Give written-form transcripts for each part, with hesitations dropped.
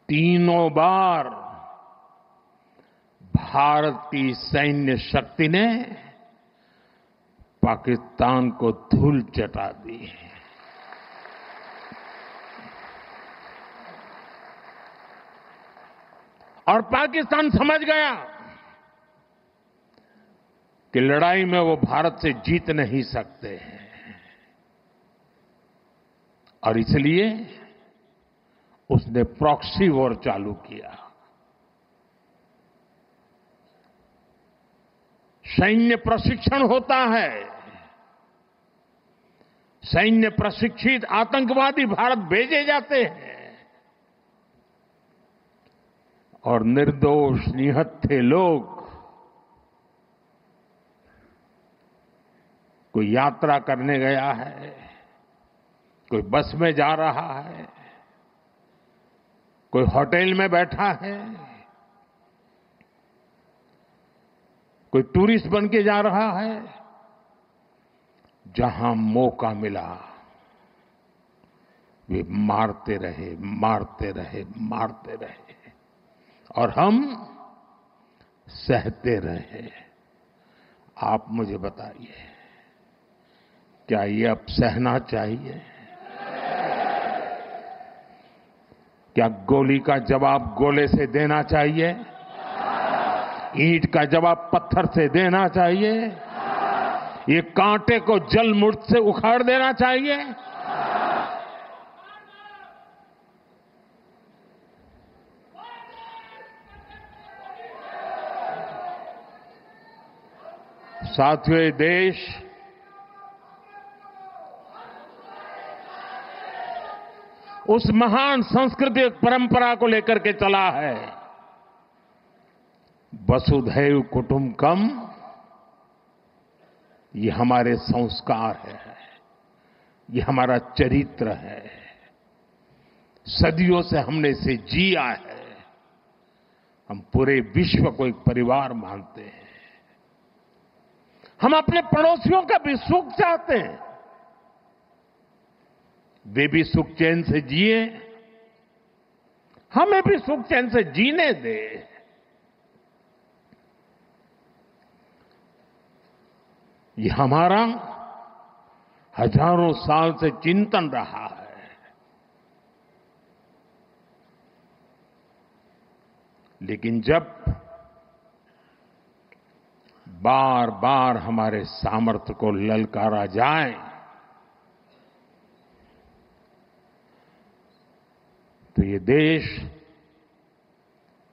तीनों बार भारत की सैन्य शक्ति ने पाकिस्तान को धूल चटा दी है। और पाकिस्तान समझ गया कि लड़ाई में वो भारत से जीत नहीं सकते हैं और इसलिए उसने प्रॉक्सी वॉर चालू किया। सैन्य प्रशिक्षण होता है, सैन्य प्रशिक्षित आतंकवादी भारत भेजे जाते हैं और निर्दोष निहत्थे लोग कोई यात्रा करने गया है, कोई बस में जा रहा है, कोई होटल में बैठा है, कोई टूरिस्ट बन के जा रहा है, जहां मौका मिला वे मारते रहे, मारते रहे, मारते रहे और हम सहते रहे। आप मुझे बताइए, क्या ये अब सहना चाहिए? क्या गोली का जवाब गोले से देना चाहिए? ईंट का जवाब पत्थर से देना चाहिए? ये कांटे को जल मुर्द से उखाड़ देना चाहिए? साथियों, ये देश उस महान सांस्कृतिक परंपरा को लेकर के चला है, वसुधैव कुटुंबकम। ये हमारे संस्कार है, ये हमारा चरित्र है, सदियों से हमने इसे जिया है। हम पूरे विश्व को एक परिवार मानते हैं। हम अपने पड़ोसियों का भी सुख चाहते हैं, वे भी सुख चैन से जिए, हमें भी सुख चैन से जीने दे। ये हमारा हजारों साल से चिंतन रहा है। लेकिन जब बार बार हमारे सामर्थ्य को ललकारा जाए तो ये देश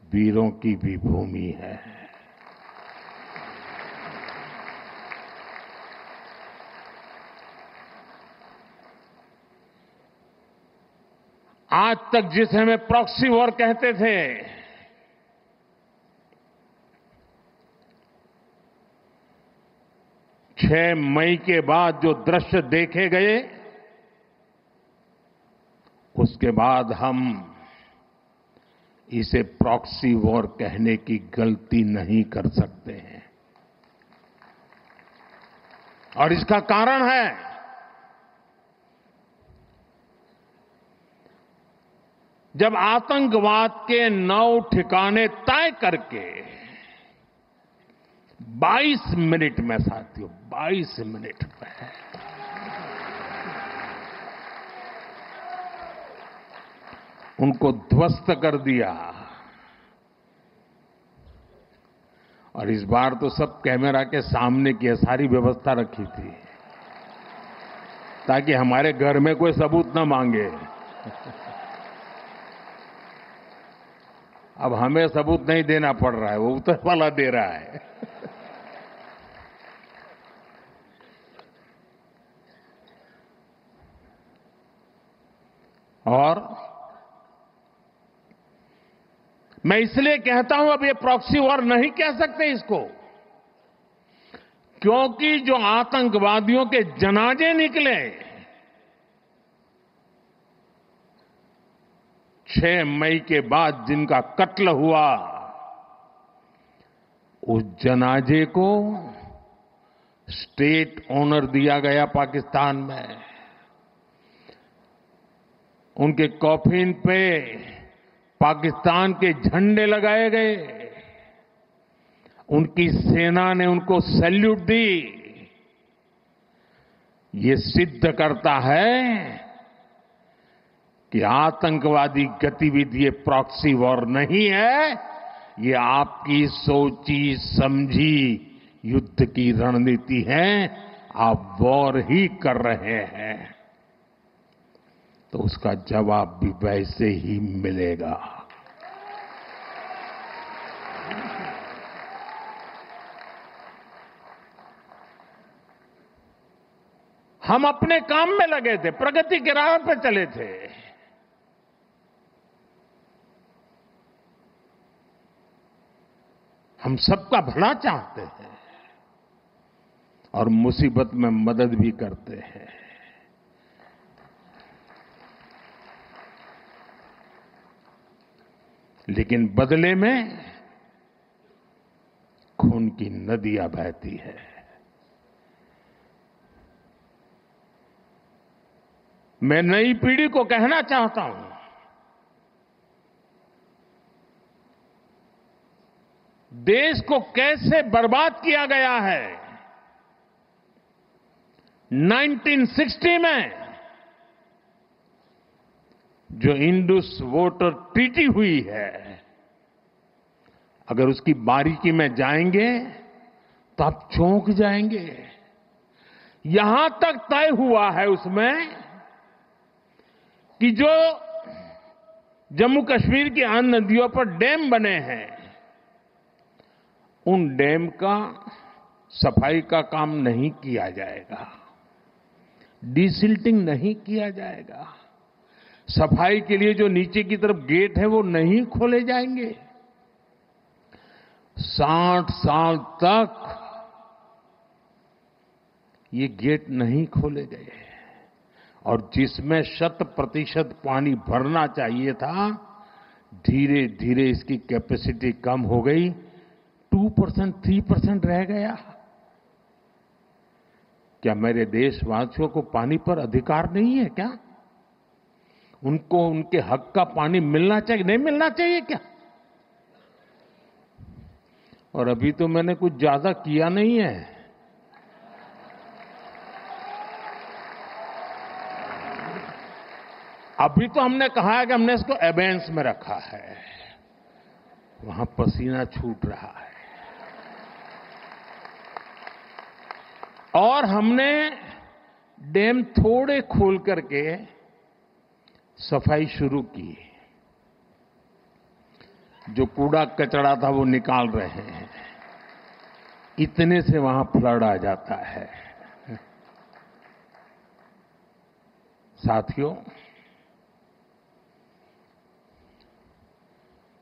वीरों की भी भूमि है। आज तक जिसे हमें प्रॉक्सी वॉर कहते थे, 6 मई के बाद जो दृश्य देखे गए, उसके बाद हम इसे प्रॉक्सी वॉर कहने की गलती नहीं कर सकते हैं। और इसका कारण है जब आतंकवाद के 9 ठिकाने तय करके 22 मिनट में, साथियों 22 मिनट में उनको ध्वस्त कर दिया। और इस बार तो सब कैमरा के सामने की सारी व्यवस्था रखी थी ताकि हमारे घर में कोई सबूत न मांगे। अब हमें सबूत नहीं देना पड़ रहा है, वो ऊपर वाला दे रहा है। और मैं इसलिए कहता हूं अब ये प्रॉक्सी वॉर नहीं कह सकते इसको, क्योंकि जो आतंकवादियों के जनाजे निकले 6 मई के बाद, जिनका कत्ल हुआ, उस जनाजे को स्टेट ऑनर दिया गया पाकिस्तान में। उनके कॉफिन पे पाकिस्तान के झंडे लगाए गए, उनकी सेना ने उनको सैल्यूट दी। ये सिद्ध करता है कि आतंकवादी गतिविधि प्रॉक्सी वॉर नहीं है, ये आपकी सोची समझी युद्ध की रणनीति है। आप वॉर ही कर रहे हैं तो उसका जवाब भी वैसे ही मिलेगा। हम अपने काम में लगे थे, प्रगति के राह पर चले थे। हम सबका भला चाहते हैं और मुसीबत में मदद भी करते हैं। लेकिन बदले में खून की नदियां बहती है। मैं नई पीढ़ी को कहना चाहता हूं, देश को कैसे बर्बाद किया गया है। 1960 में जो इंडस वाटर ट्रीटी हुई है, अगर उसकी बारीकी में जाएंगे तो आप चौंक जाएंगे। यहां तक तय हुआ है उसमें कि जो जम्मू कश्मीर की अन्य नदियों पर डैम बने हैं, उन डैम का सफाई का काम नहीं किया जाएगा, डिसिल्टिंग नहीं किया जाएगा, सफाई के लिए जो नीचे की तरफ गेट है वो नहीं खोले जाएंगे। 60 साल तक ये गेट नहीं खोले गए और जिसमें 100% पानी भरना चाहिए था, धीरे धीरे इसकी कैपेसिटी कम हो गई, 2%, 3% रह गया। क्या मेरे देशवासियों को पानी पर अधिकार नहीं है क्या? उनको उनके हक का पानी मिलना चाहिए, नहीं मिलना चाहिए क्या? और अभी तो मैंने कुछ ज्यादा किया नहीं है। अभी तो हमने कहा है कि हमने इसको एबेंस में रखा है, वहां पसीना छूट रहा है। और हमने डैम थोड़े खोल करके सफाई शुरू की, जो कूड़ा कचरा था वो निकाल रहे हैं। इतने से वहां फ्लड आ जाता है। साथियों,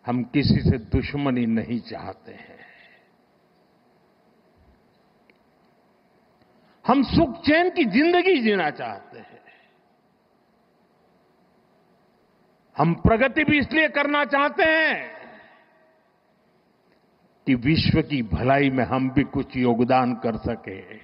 हम किसी से दुश्मनी नहीं चाहते हैं। हम सुख चैन की जिंदगी जीना चाहते हैं। हम प्रगति भी इसलिए करना चाहते हैं कि विश्व की भलाई में हम भी कुछ योगदान कर सकें।